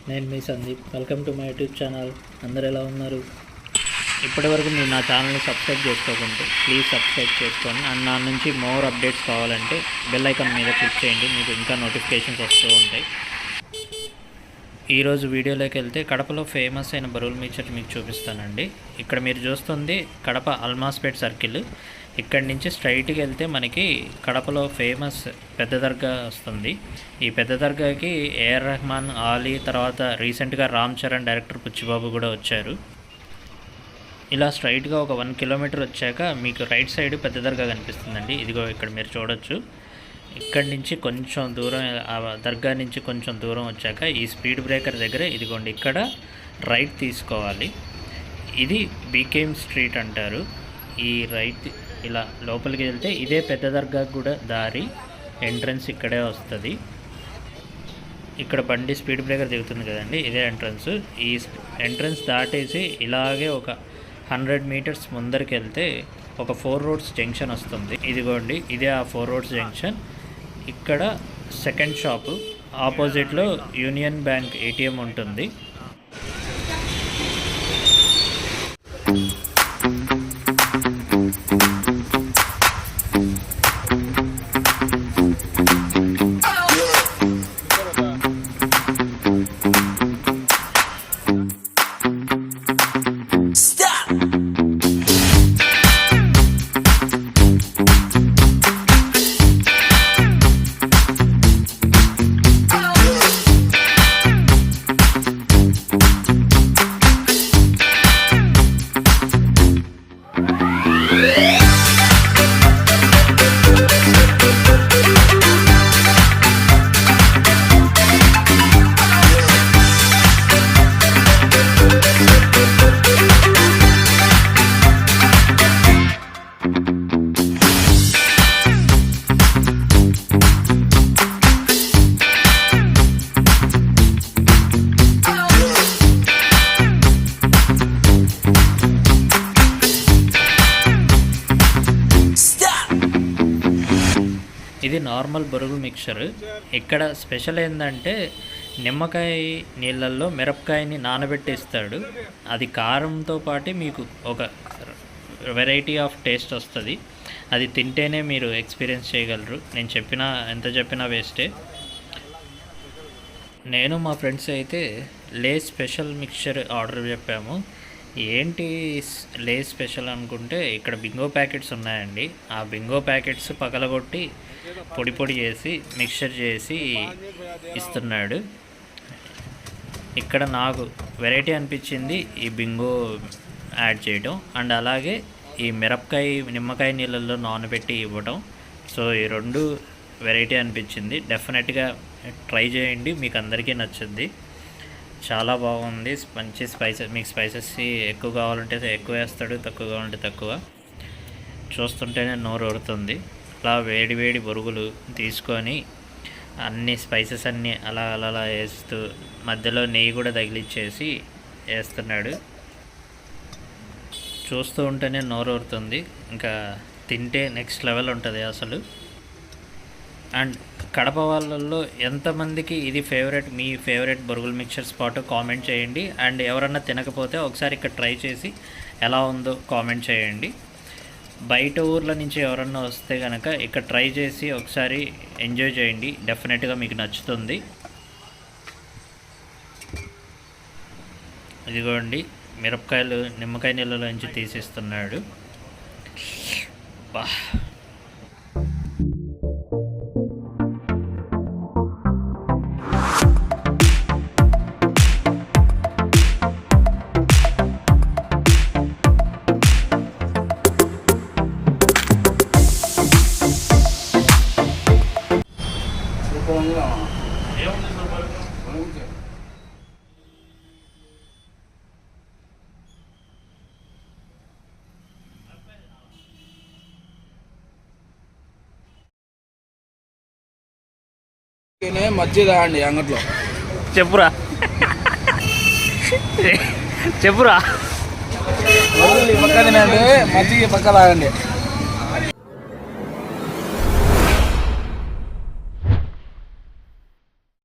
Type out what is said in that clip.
నేను మీ Sandeep. Welcome to my YouTube channel. అందరు ఎలా ఉన్నారు? ఇప్పటివరకు మీరు నా ఛానల్ని సబ్స్క్రైబ్ చేసుకోకుంటే ప్లీజ్ సబ్స్క్రైబ్ చేసుకోండి. అండ్ నా నుంచి మోర్ అప్డేట్స్ కావాలంటే బెల్ ఐకాన్ మీద క్లిక్ చేయండి, మీకు ఇంకా నోటిఫికేషన్స్ వస్తూ ఉంటాయి. ఈరోజు వీడియోలోకి వెళ్తే కడపలో ఫేమస్ అయిన బరువుల మిక్చర్ మీకు చూపిస్తానండి. ఇక్కడ మీరు చూస్తుంది కడప అల్మాస్పేట్ సర్కిల్. ఇక్కడి నుంచి స్ట్రైట్గా వెళ్తే మనకి కడపలో ఫేమస్ పెద్ద దర్గా వస్తుంది. ఈ పెద్ద దర్గాకి ఏఆర్ రెహమాన్, ఆలీ, తర్వాత రీసెంట్గా రామ్ చరణ్ డైరెక్టర్ పుచ్చిబాబు కూడా వచ్చారు. ఇలా స్ట్రైట్గా ఒక 1 కిలోమీటర్ వచ్చాక మీకు రైట్ సైడ్ పెద్ద దర్గా కనిపిస్తుందండి. ఇదిగో ఇక్కడ మీరు చూడొచ్చు. ఇక్కడి నుంచి కొంచెం దూరం, ఆ దర్గా నుంచి కొంచెం దూరం వచ్చాక ఈ స్పీడ్ బ్రేకర్ దగ్గర ఇదిగోండి, ఇక్కడ రైట్ తీసుకోవాలి. ఇది బీకేఎం స్ట్రీట్ అంటారు. ఈ రైట్ ఇలా లోపలికి వెళ్తే ఇదే పెద్ద దర్గా కూడా దారి, ఎంట్రన్స్ ఇక్కడే వస్తుంది. ఇక్కడ బండి స్పీడ్ బ్రేకర్ దిగుతుంది కదండి, ఇదే ఎంట్రన్స్. ఈ ఎంట్రన్స్ దాటేసి ఇలాగే ఒక 100 మీటర్స్ ముందరికి వెళ్తే ఒక 4 రోడ్స్ జంక్షన్ వస్తుంది. ఇదిగోండి, ఇదే ఆ 4 రోడ్స్ జంక్షన్. ఇక్కడ సెకండ్ షాపు ఆపోజిట్లో యూనియన్ బ్యాంక్ ఏటీఎం ఉంటుంది. ఇది నార్మల్ బొరుగుల మిక్చర్. ఇక్కడ స్పెషల్ ఏంటంటే నిమ్మకాయ నీళ్ళల్లో మిరపకాయని నానబెట్టి ఇస్తాడు. అది కారంతో పాటు మీకు ఒక వెరైటీ ఆఫ్ టేస్ట్ వస్తుంది. అది తింటేనే మీరు ఎక్స్పీరియన్స్ చేయగలరు. నేను ఎంత చెప్పినా వేస్టే. నేను మా ఫ్రెండ్స్ అయితే లే స్పెషల్ మిక్చర్ ఆర్డర్ చెప్పాము. ఏంటి లే స్పెషల్ అనుకుంటే ఇక్కడ బింగో ప్యాకెట్స్ ఉన్నాయండి. ఆ బింగో ప్యాకెట్స్ పగలగొట్టి పొడి పొడి చేసి మిక్చర్ చేసి ఇస్తున్నాడు. ఇక్కడ నాకు వెరైటీ అనిపించింది ఈ బింగో యాడ్ చేయడం, అండ్ అలాగే ఈ నిమ్మకాయ నీళ్ళల్లో నానబెట్టి ఇవ్వడం. సో ఈ రెండు వెరైటీ అనిపించింది. డెఫినెట్గా ట్రై చేయండి, మీకు అందరికీ నచ్చుద్ది. చాలా బాగుంది. మంచి స్పైసెస్, మీకు స్పైసెస్ ఎక్కువ కావాలంటే ఎక్కువ వేస్తాడు, తక్కువ కావాలంటే తక్కువ. చూస్తుంటేనే నోరు ఊరుతుంది. అలా వేడి వేడి బొరుగులు తీసుకొని అన్ని స్పైసెస్ అన్నీ అలా అలా వేస్తూ మధ్యలో నెయ్యి కూడా తగిలిచ్చేసి వేస్తున్నాడు. చూస్తూ ఉంటేనే నోరు ఊరుతుంది. ఇంకా తింటే నెక్స్ట్ లెవెల్ ఉంటుంది అసలు. అండ్ కడప వాళ్ళల్లో ఎంతమందికి ఇది మీ ఫేవరెట్ బొరుగుల మిక్చర్ స్పాట్ కామెంట్ చేయండి. అండ్ ఎవరన్నా తినకపోతే ఒకసారి ఇక్కడ ట్రై చేసి ఎలా ఉందో కామెంట్ చేయండి. బయట ఊర్ల నుంచి ఎవరన్నా వస్తే కనుక ఇక్కడ ట్రై చేసి ఒకసారి ఎంజాయ్ చేయండి, డెఫినెట్గా మీకు నచ్చుతుంది. ఇదిగోండి, మిరపకాయలు నిమ్మకాయ నీళ్ళలోంచి తీసిస్తున్నాడు. బా, మజ్జిగ తాగండి అంగట్లో. చెప్పురా పక్క తినండి, మజ్జిగ పక్క తాగండి.